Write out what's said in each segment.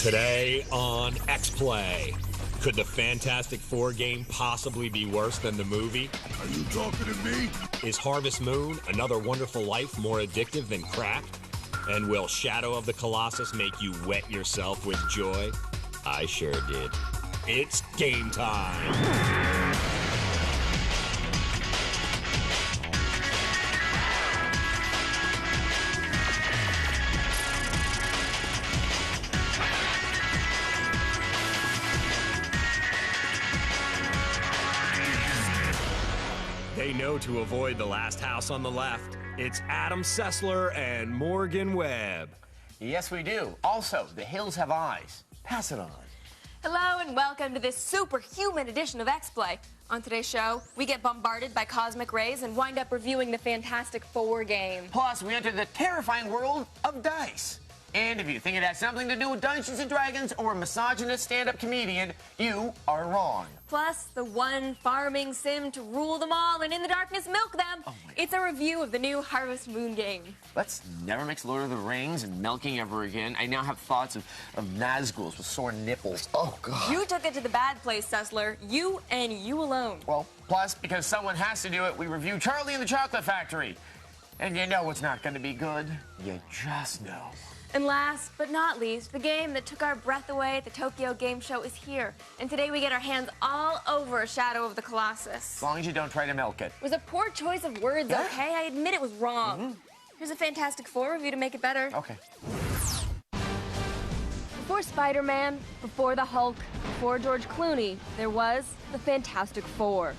Today on X-Play, could the Fantastic Four game possibly be worse than the movie? Are you talking to me? Is Harvest Moon, Another Wonderful Life, more addictive than crack? And will Shadow of the Colossus make you wet yourself with joy? I sure did. It's game time. They know to avoid the last house on the left. It's Adam Sessler and Morgan Webb. Yes, we do. Also, the hills have eyes. Pass it on. Hello and welcome to this superhuman edition of X-Play. On today's show, we get bombarded by cosmic rays and wind up reviewing the Fantastic Four game. Plus, we enter the terrifying world of dice. And if you think it has something to do with Dungeons & Dragons or a misogynist stand-up comedian, you are wrong. Plus, the one farming sim to rule them all and in the darkness milk them. It's a review of the new Harvest Moon game. Let's never mix Lord of the Rings and milking ever again. I now have thoughts of Nazguls with sore nipples. Oh, God. You took it to the bad place, Sessler. You and you alone. Well, plus, because someone has to do it, we review Charlie and the Chocolate Factory. And you know it's not going to be good. You just know. And last but not least, the game that took our breath away at the Tokyo Game Show is here. And today we get our hands all over Shadow of the Colossus. As long as you don't try to milk it. It was a poor choice of words, Yeah. okay? I admit it was wrong. Here's a Fantastic Four review to make it better. Okay. Before Spider-Man, before the Hulk, before George Clooney, there was the Fantastic Four.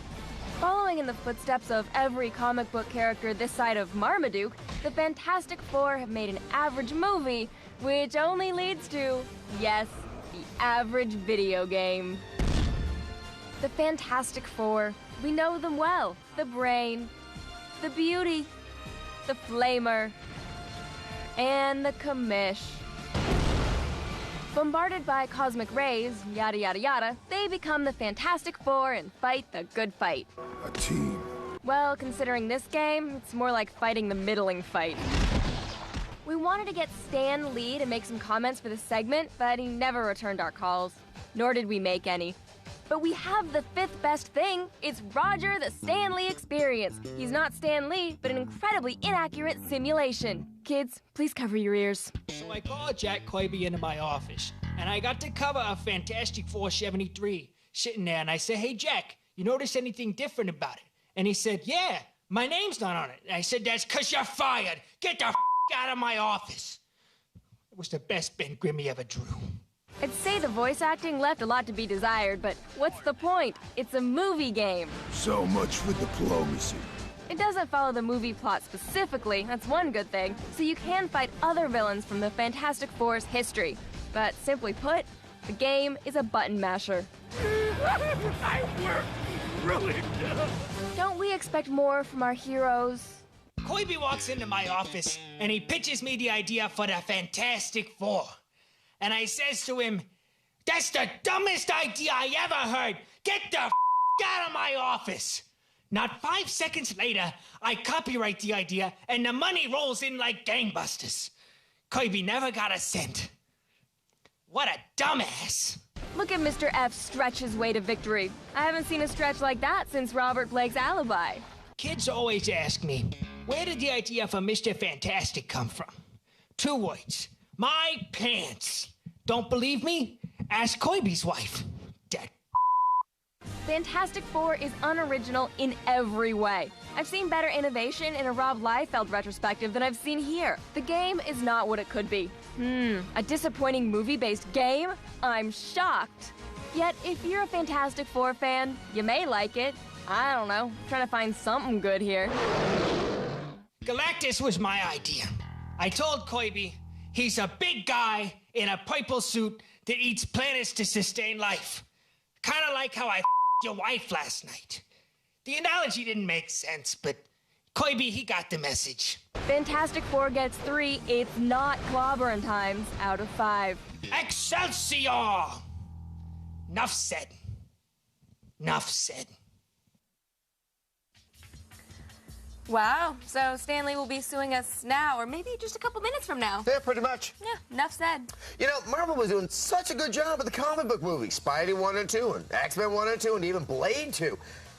Following in the footsteps of every comic book character this side of Marmaduke, the Fantastic Four have made an average movie, which only leads to, yes, the average video game. The Fantastic Four, we know them well. The Brain, the Beauty, the Flamer, and the Commish. Bombarded by cosmic rays, yada yada yada, they become the Fantastic Four and fight the good fight. A team. Well, considering this game, it's more like fighting the middling fight. We wanted to get Stan Lee to make some comments for this segment, but he never returned our calls. Nor did we make any. But we have the fifth best thing. It's Roger the Stan Lee Experience. He's not Stan Lee, but an incredibly inaccurate simulation. Kids, please cover your ears. So I called Jack Kirby into my office, and I got the cover of Fantastic Four 73 sitting there, and I said, "Hey, Jack, you notice anything different about it?" And he said, "Yeah, my name's not on it." And I said, "That's because you're fired. Get the out of my office." It was the best Ben Grimmie ever drew. I'd say the voice acting left a lot to be desired, but what's the point? It's a movie game. So much for diplomacy. It doesn't follow the movie plot specifically, that's one good thing, so you can fight other villains from the Fantastic Four's history. But simply put, the game is a button masher. I work really good. Don't we expect more from our heroes? Kirby walks into my office, and he pitches me the idea for the Fantastic Four. And I says to him, "That's the dumbest idea I ever heard. Get the out of my office." Not 5 seconds later, I copyright the idea, and the money rolls in like gangbusters. Kirby never got a cent. What a dumbass. Look at Mr. F stretch his way to victory. I haven't seen a stretch like that since Robert Blake's Alibi. Kids always ask me, where did the idea for Mr. Fantastic come from? 2 words. My pants. Don't believe me? Ask Kirby's wife. That Fantastic Four is unoriginal in every way. I've seen better innovation in a Rob Liefeld retrospective than I've seen here. The game is not what it could be. A disappointing movie-based game? I'm shocked. Yet, if you're a Fantastic Four fan, you may like it. I don't know, trying to find something good here. Galactus was my idea. I told Kirby he's a big guy in a purple suit that eats planets to sustain life. Kind of like how I your wife last night. The analogy didn't make sense, but Kirby, he got the message. Fantastic Four gets 3 it's not clobbering times out of 5. Excelsior! Nuff said. Nuff said. Wow, so Stanley will be suing us now, or maybe just a couple minutes from now. Yeah, pretty much. Yeah, enough said. You know, Marvel was doing such a good job with the comic book movies. Spidey 1 and 2, and X-Men 1 and 2, and even Blade 2.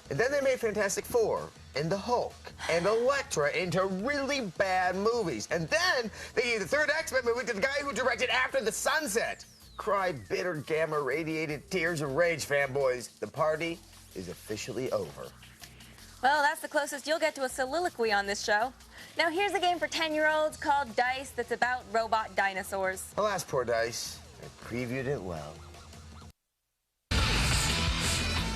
And then they made Fantastic Four, and the Hulk, and Elektra into really bad movies. And then they gave the third X-Men movie to the guy who directed After the Sunset. Cry bitter, gamma-radiated tears of rage, fanboys. The party is officially over. Well, that's the closest you'll get to a soliloquy on this show. Now, here's a game for 10-year-olds called Dice that's about robot dinosaurs. Alas, poor Dice. I previewed it well.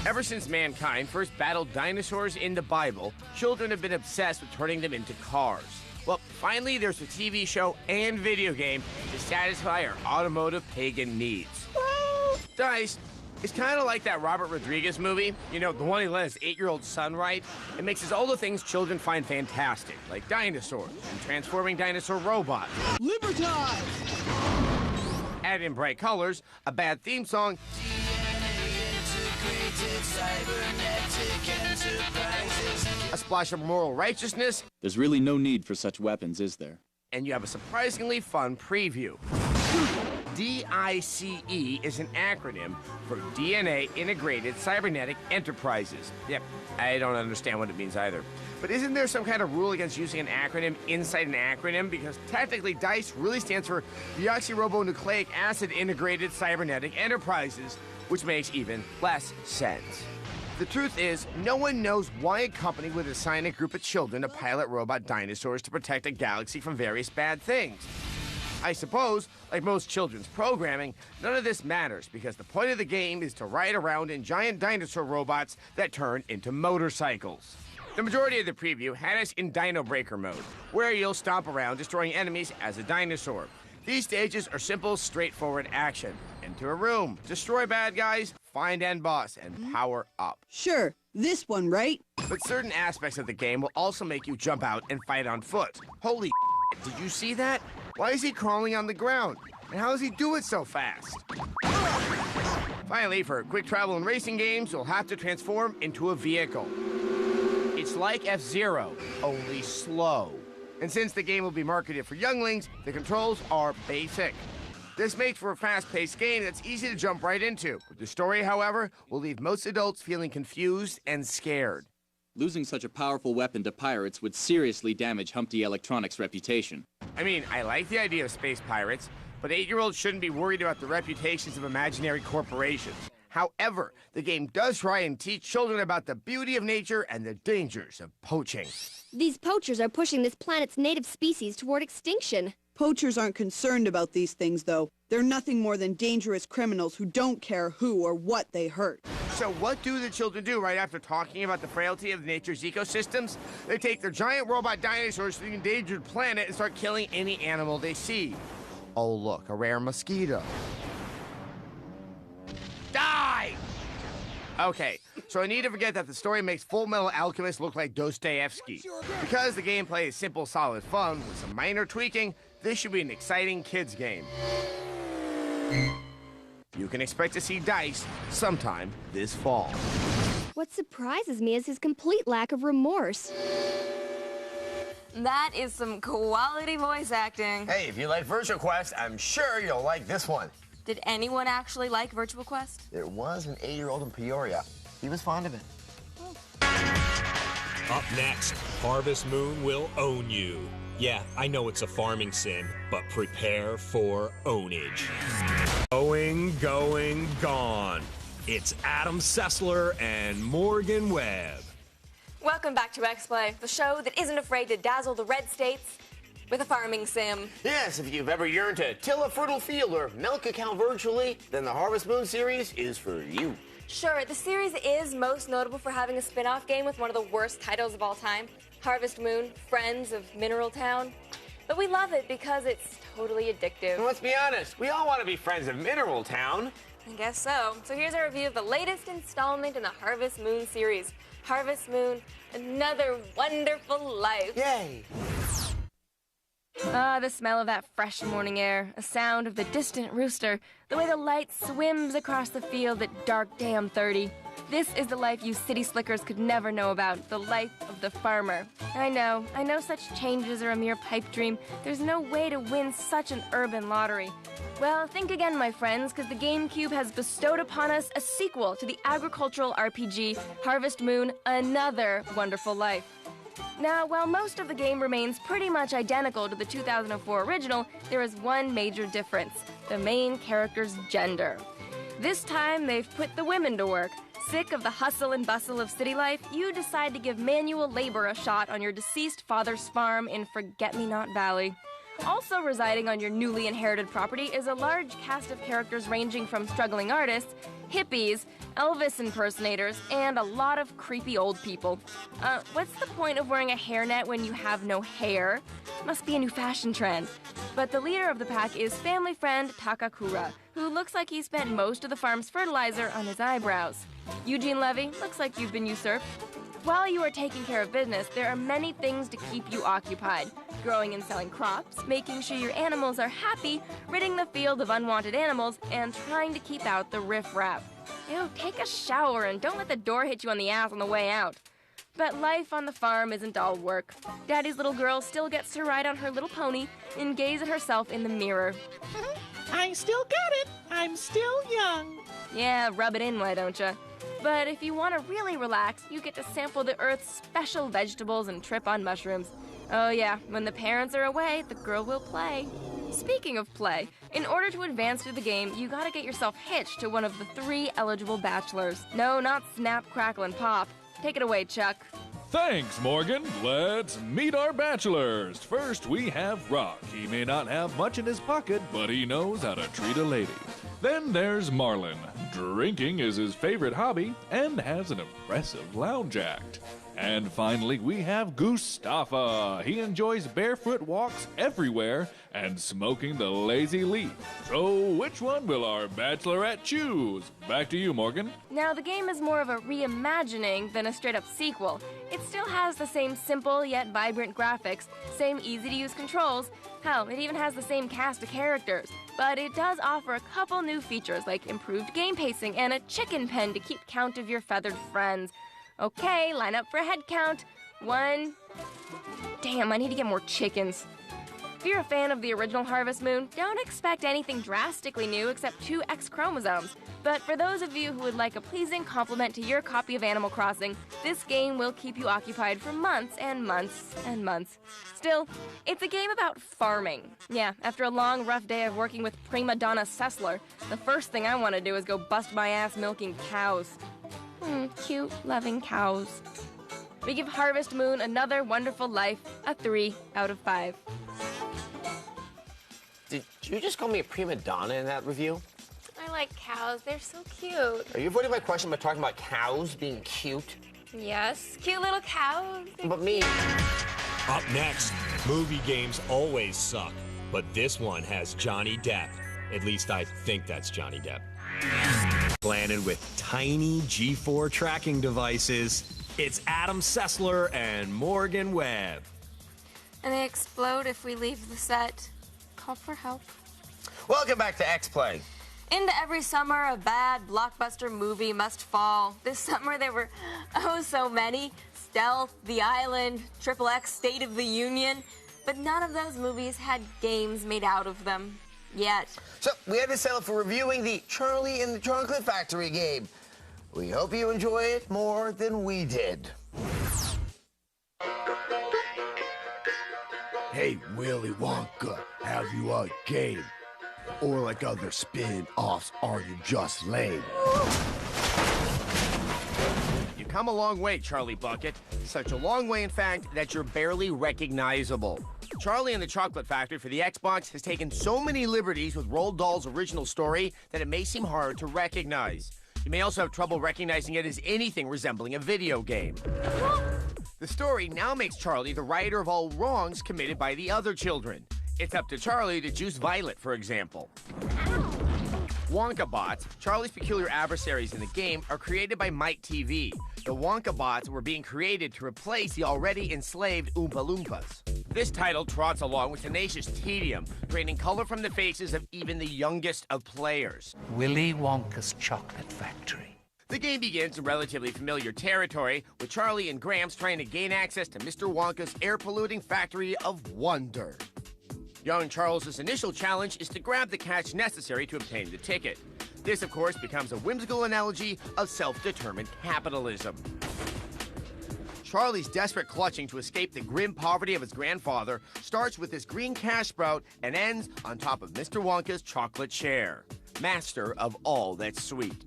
Ever since mankind first battled dinosaurs in the Bible, children have been obsessed with turning them into cars. Well, finally, there's a TV show and video game to satisfy our automotive pagan needs. Dice is kind of like that Robert Rodriguez movie. You know, the one he let his 8-year-old son write. It mixes all the things children find fantastic, like dinosaurs and transforming dinosaur robots. Libertad! Add in bright colors, a bad theme song, a splash of moral righteousness, There's really no need for such weapons, is there? and you have a surprisingly fun preview. DICE is an acronym for DNA Integrated Cybernetic Enterprises. Yep, I don't understand what it means either. But isn't there some kind of rule against using an acronym inside an acronym? Because technically DICE really stands for Deoxyribonucleic Acid Integrated Cybernetic Enterprises, which makes even less sense. The truth is, no one knows why a company would assign a group of children to pilot robot dinosaurs to protect a galaxy from various bad things. I suppose, like most children's programming, none of this matters because the point of the game is to ride around in giant dinosaur robots that turn into motorcycles. The majority of the preview had us in Dino Breaker mode, where you'll stomp around destroying enemies as a dinosaur. These stages are simple, straightforward action. Enter a room, destroy bad guys, find end boss, and power up. Sure, this one, right? But certain aspects of the game will also make you jump out and fight on foot. Holy did you see that? Why is he crawling on the ground? And how does he do it so fast? Finally, for quick travel and racing games, you'll have to transform into a vehicle. It's like F-Zero, only slow. And since the game will be marketed for younglings, the controls are basic. This makes for a fast-paced game that's easy to jump right into. The story, however, will leave most adults feeling confused and scared. Losing such a powerful weapon to pirates would seriously damage Humpty Electronics' reputation. I mean, I like the idea of space pirates, but 8-year-olds shouldn't be worried about the reputations of imaginary corporations. However, the game does try and teach children about the beauty of nature and the dangers of poaching. These poachers are pushing this planet's native species toward extinction. Poachers aren't concerned about these things, though. They're nothing more than dangerous criminals who don't care who or what they hurt. So what do the children do right after talking about the frailty of nature's ecosystems? They take their giant robot dinosaurs to the endangered planet and start killing any animal they see. Oh look, a rare mosquito. Die! Okay, so I need to forget that the story makes Full Metal Alchemist look like Dostoevsky. Because the gameplay is simple, solid fun with some minor tweaking, this should be an exciting kids game. You can expect to see DICE sometime this fall. What surprises me is his complete lack of remorse. That is some quality voice acting. Hey, if you like Virtual Quest, I'm sure you'll like this one. Did anyone actually like Virtual Quest? There was an 8-year-old in Peoria. He was fond of it. Up next, Harvest Moon will own you. Yeah, I know it's a farming sim, but prepare for ownage. Going, gone. It's Adam Sessler and Morgan Webb. Welcome back to X-Play, the show that isn't afraid to dazzle the red states with a farming sim. Yes, if you've ever yearned to till a fertile field or milk a cow virtually, then the Harvest Moon series is for you. Sure, the series is most notable for having a spin-off game with one of the worst titles of all time, Harvest Moon, Friends of Mineral Town. But we love it because it's totally addictive. And let's be honest, we all want to be friends of Mineral Town. I guess so. So here's a review of the latest installment in the Harvest Moon series. Harvest Moon, Another Wonderful Life. Yay! Ah, the smell of that fresh morning air, a sound of the distant rooster, the way the light swims across the field at dark damn 30. This is the life you city slickers could never know about, the life of the farmer. I know such changes are a mere pipe dream. There's no way to win such an urban lottery. Well, think again, my friends, because the GameCube has bestowed upon us a sequel to the agricultural RPG Harvest Moon: Another Wonderful Life. Now, while most of the game remains pretty much identical to the 2004 original, there is one major difference: the main character's gender. This time, they've put the women to work. Sick of the hustle and bustle of city life, you decide to give manual labor a shot on your deceased father's farm in Forget-Me-Not Valley. Also residing on your newly inherited property is a large cast of characters ranging from struggling artists, hippies, Elvis impersonators, and a lot of creepy old people. What's the point of wearing a hairnet when you have no hair? Must be a new fashion trend. But the leader of the pack is family friend Takakura, who looks like he spent most of the farm's fertilizer on his eyebrows. Eugene Levy, looks like you've been usurped. While you are taking care of business, there are many things to keep you occupied. Growing and selling crops, making sure your animals are happy, ridding the field of unwanted animals, and trying to keep out the riffraff. Ew, take a shower and don't let the door hit you on the ass on the way out. But life on the farm isn't all work. Daddy's little girl still gets to ride on her little pony and gaze at herself in the mirror. I still got it. I'm still young. Yeah, rub it in, why don't ya? But if you want to really relax, you get to sample the Earth's special vegetables and trip on mushrooms. Oh yeah, when the parents are away, the girl will play. Speaking of play, in order to advance through the game, you gotta get yourself hitched to one of the 3 eligible bachelors. No, not Snap, Crackle, and Pop. Take it away, Chuck. Thanks, Morgan. Let's meet our bachelors. First, we have Rock. He may not have much in his pocket, but he knows how to treat a lady. Then there's Marlin. Drinking is his favorite hobby and has an impressive lounge act. And finally, we have Gustafa. He enjoys barefoot walks everywhere and smoking the lazy leaf. So, which one will our bachelorette choose? Back to you, Morgan. Now, the game is more of a reimagining than a straight-up sequel. It still has the same simple yet vibrant graphics, same easy-to-use controls. Hell, it even has the same cast of characters. But it does offer a couple new features like improved game pacing and a chicken pen to keep count of your feathered friends. Okay, line up for a head count. 1. Damn, I need to get more chickens. If you're a fan of the original Harvest Moon, don't expect anything drastically new except 2 X chromosomes. But for those of you who would like a pleasing compliment to your copy of Animal Crossing, this game will keep you occupied for months and months and months. Still, it's a game about farming. Yeah, after a long, rough day of working with prima donna Sessler, the first thing I want to do is go bust my ass milking cows. Cute, loving cows. We give Harvest Moon: Another Wonderful Life a 3 out of 5. Did you just call me a prima donna in that review? I like cows. They're so cute. Are you avoiding my question by talking about cows being cute? Yes, cute little cows. But me. Up next, movie games always suck, but this one has Johnny Depp. At least I think that's Johnny Depp. Planted with tiny G4 tracking devices, it's Adam Sessler and Morgan Webb. And they explode if we leave the set. Call for help. Welcome back to X-Play. Into every summer, a bad blockbuster movie must fall. This summer, there were so many. Stealth, The Island, XXX State of the Union. But none of those movies had games made out of them. Yet. So, we had to settle for reviewing the Charlie and the Chocolate Factory game. We hope you enjoy it more than we did. Hey, Willy Wonka, have you a game? Or like other spin-offs, are you just lame? You come a long way, Charlie Bucket. Such a long way, in fact, that you're barely recognizable. Charlie and the Chocolate Factory for the Xbox has taken so many liberties with Roald Dahl's original story that it may seem hard to recognize. You may also have trouble recognizing it as anything resembling a video game. The story now makes Charlie the righter of all wrongs committed by the other children. It's up to Charlie to juice Violet, for example. Wonka Bots, Charlie's peculiar adversaries in the game, are created by Mike TV. The Wonka Bots were being created to replace the already enslaved Oompa Loompas. This title trots along with tenacious tedium, draining color from the faces of even the youngest of players. Willy Wonka's Chocolate Factory. The game begins in relatively familiar territory, with Charlie and Gramps trying to gain access to Mr. Wonka's air-polluting factory of wonder. Young Charles's initial challenge is to grab the cash necessary to obtain the ticket. This, of course, becomes a whimsical analogy of self-determined capitalism. Charlie's desperate clutching to escape the grim poverty of his grandfather starts with his green cash sprout and ends on top of Mr. Wonka's chocolate chair, master of all that's sweet.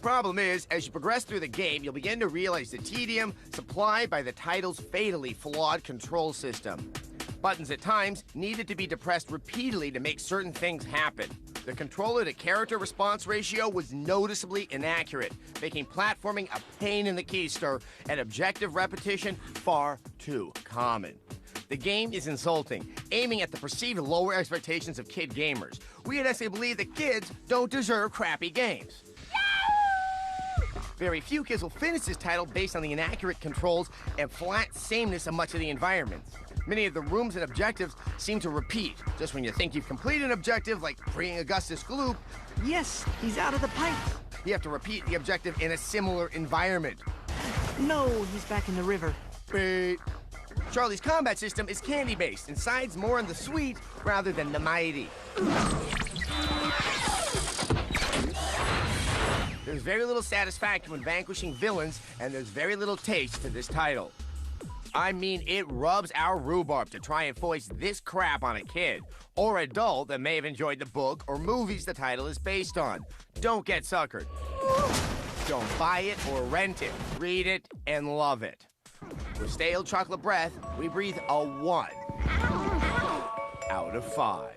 Problem is, as you progress through the game, you'll begin to realize the tedium supplied by the title's fatally flawed control system. Buttons at times needed to be depressed repeatedly to make certain things happen. The controller-to-character response ratio was noticeably inaccurate, making platforming a pain in the keister and objective repetition far too common. The game is insulting, aiming at the perceived lower expectations of kid gamers. We at S3E believe that kids don't deserve crappy games. Very few kids will finish this title based on the inaccurate controls and flat sameness of much of the environment. Many of the rooms and objectives seem to repeat. Just when you think you've completed an objective, like freeing Augustus Gloop, Yes, he's out of the pipe. you have to repeat the objective in a similar environment. No, he's back in the river. Wait. Charlie's combat system is candy-based and sides more on the sweet rather than the mighty. There's very little satisfaction when vanquishing villains, and there's very little taste to this title. I mean, it rubs our rhubarb to try and foist this crap on a kid or adult that may have enjoyed the book or movies the title is based on. Don't get suckered. Don't buy it or rent it. Read it and love it. With stale chocolate breath, we breathe a 1 out of 5.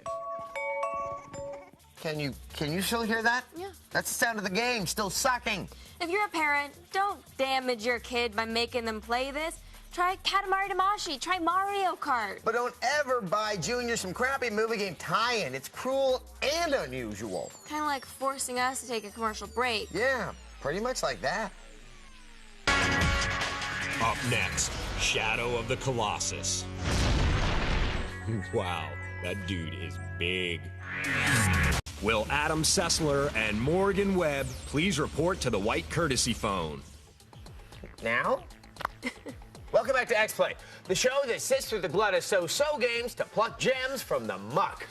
Can you still hear that? Yeah. That's the sound of the game, still sucking. If you're a parent, don't damage your kid by making them play this. Try Katamari Damacy. Try Mario Kart. But don't ever buy Junior some crappy movie game tie-in. It's cruel and unusual. Kind of like forcing us to take a commercial break. Yeah, pretty much like that. Up next, Shadow of the Colossus. Wow, that dude is big. Will Adam Sessler and Morgan Webb please report to the white courtesy phone? Now? Welcome back to X-Play, the show that sits through the glut of so-so games to pluck gems from the muck.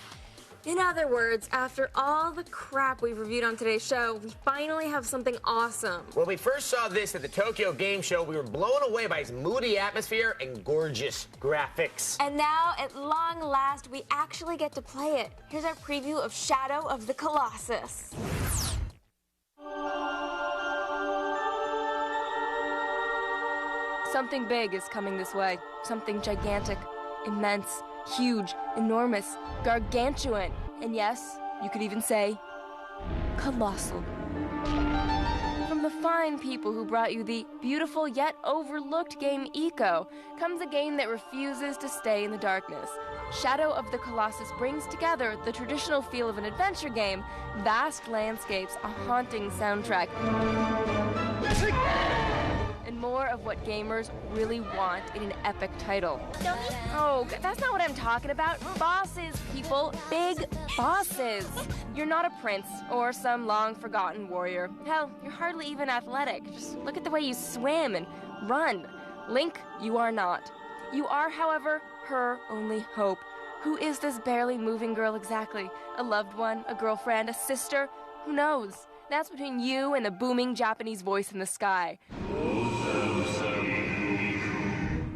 In other words, after all the crap we've reviewed on today's show, we finally have something awesome. When we first saw this at the Tokyo Game Show, we were blown away by its moody atmosphere and gorgeous graphics. And now, at long last, we actually get to play it. Here's our preview of Shadow of the Colossus. Something big is coming this way. Something gigantic, immense, huge, enormous, gargantuan, and yes, you could even say, colossal. From the fine people who brought you the beautiful yet overlooked game Eco comes a game that refuses to stay in the darkness. Shadow of the Colossus brings together the traditional feel of an adventure game, vast landscapes, a haunting soundtrack, and more of what gamers really want in an epic title. Oh, that's not what I'm talking about. Bosses, people. Big bosses. You're not a prince or some long-forgotten warrior. Hell, you're hardly even athletic. Just look at the way you swim and run. Link, you are not. You are, however, her only hope. Who is this barely moving girl exactly? A loved one? A girlfriend? A sister? Who knows? That's between you and the booming Japanese voice in the sky.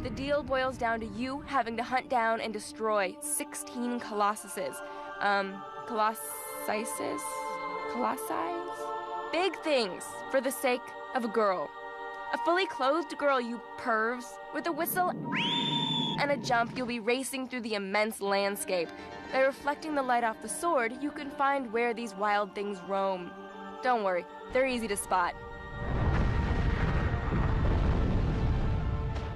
The deal boils down to you having to hunt down and destroy 16 Colossuses. Colossuses? Big things for the sake of a girl. A fully clothed girl, you pervs. With a whistle and a jump, you'll be racing through the immense landscape. By reflecting the light off the sword, you can find where these wild things roam. Don't worry, they're easy to spot.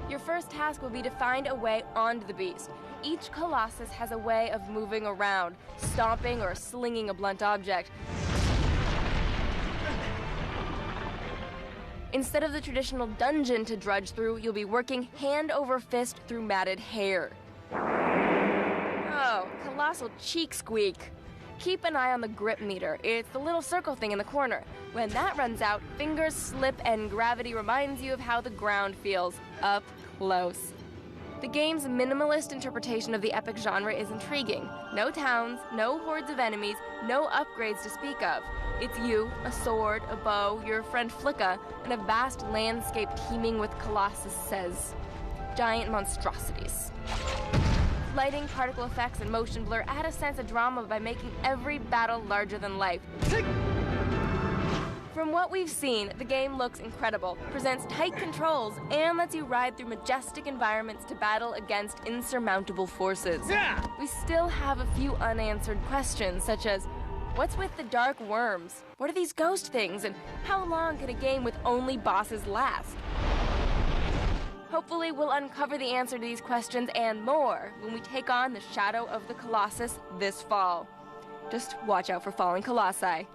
Your first task will be to find a way onto the beast. Each Colossus has a way of moving around, stomping or slinging a blunt object. Instead of the traditional dungeon to drudge through, you'll be working hand over fist through matted hair. Oh, colossal cheek squeak. Keep an eye on the grip meter. It's the little circle thing in the corner. When that runs out, fingers slip and gravity reminds you of how the ground feels up close. The game's minimalist interpretation of the epic genre is intriguing. No towns, no hordes of enemies, no upgrades to speak of. It's you, a sword, a bow, your friend Flicka, and a vast landscape teeming with Collossus says. Giant monstrosities. Lighting, particle effects, and motion blur add a sense of drama by making every battle larger than life. From what we've seen, the game looks incredible, presents tight controls, and lets you ride through majestic environments to battle against insurmountable forces. Yeah. We still have a few unanswered questions, such as, what's with the dark worms? What are these ghost things? And how long can a game with only bosses last? Hopefully, we'll uncover the answer to these questions and more when we take on the Shadow of the Colossus this fall. Just watch out for falling colossi.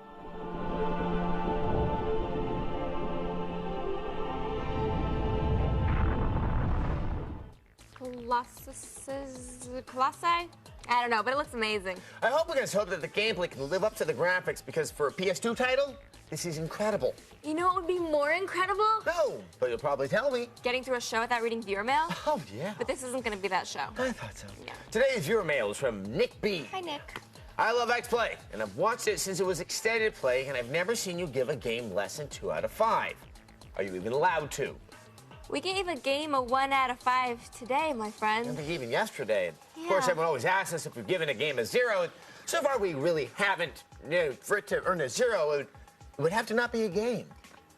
Colossi? I don't know, but it looks amazing. I hope that the gameplay can live up to the graphics, because for a PS2 title, this is incredible. You know what would be more incredible? No, but you'll probably tell me. Getting through a show without reading viewer mail? Oh, yeah. But this isn't going to be that show. I thought so. Yeah. Today's viewer mail is from Nick B. Hi, Nick. I love X-Play, and I've watched it since it was extended play, and I've never seen you give a game less than 2 out of 5. Are you even allowed to? We gave a game a 1 out of 5 today, my friend. I think even yesterday. Yeah. Of course, everyone always asks us if we've given a game a 0. So far, we really haven't. For it to earn a 0, it would have to not be a game.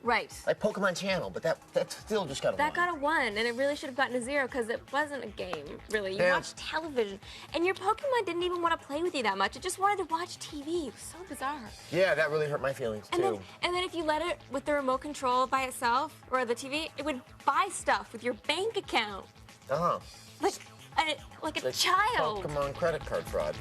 Right. Like Pokemon Channel, but that still just got a 1. That got a 1, and it really should have gotten a 0 because it wasn't a game, really. You watched television, and your Pokemon didn't even want to play with you that much. It just wanted to watch TV. It was so bizarre. Yeah, that really hurt my feelings, too. And then if you let it with the remote control by itself, or the TV, it would buy stuff with your bank account. Uh-huh. Like a child. Pokemon credit card fraud.